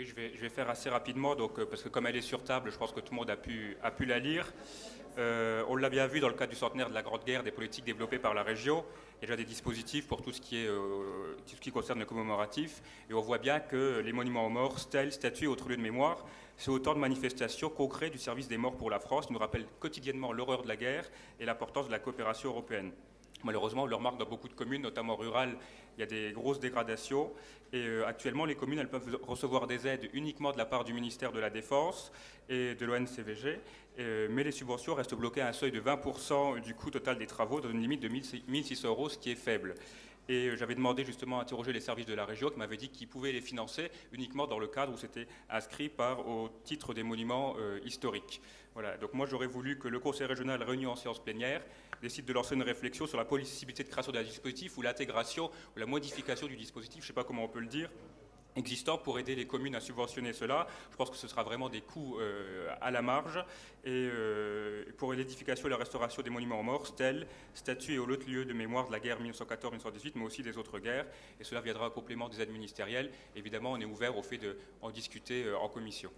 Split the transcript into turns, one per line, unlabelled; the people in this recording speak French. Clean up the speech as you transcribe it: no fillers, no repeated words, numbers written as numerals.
Oui, je vais faire assez rapidement, donc, parce que comme elle est sur table, je pense que tout le monde a pu la lire. On l'a bien vu dans le cadre du centenaire de la Grande Guerre, des politiques développées par la région. Il y a déjà des dispositifs pour tout ce qui concerne le commémoratif. Et on voit bien que les monuments aux morts, stèles, statues et autres lieux de mémoire, c'est autant de manifestations concrètes du service des morts pour la France, qui nous rappellent quotidiennement l'horreur de la guerre et l'importance de la coopération européenne. Malheureusement, on le remarque dans beaucoup de communes, notamment rurales, il y a des grosses dégradations. Et actuellement, les communes elles peuvent recevoir des aides uniquement de la part du ministère de la Défense et de l'ONCVG, mais les subventions restent bloquées à un seuil de 20% du coût total des travaux, dans une limite de 1600 euros, ce qui est faible. Et j'avais demandé justement à interroger les services de la région qui m'avaient dit qu'ils pouvaient les financer uniquement dans le cadre où c'était inscrit au titre des monuments historiques. Voilà, donc moi j'aurais voulu que le Conseil régional réuni en séance plénière décide de lancer une réflexion sur la possibilité de création d'un dispositif ou l'intégration ou la modification du dispositif, je ne sais pas comment on peut le dire, existant pour aider les communes à subventionner cela. Je pense que ce sera vraiment des coûts à la marge. Et pour l'édification et la restauration des monuments aux morts, stèles, statues et autres lieux de mémoire de la guerre 1914-1918, mais aussi des autres guerres. Et cela viendra en complément des aides ministérielles. Évidemment, on est ouvert au fait d'en discuter en commission.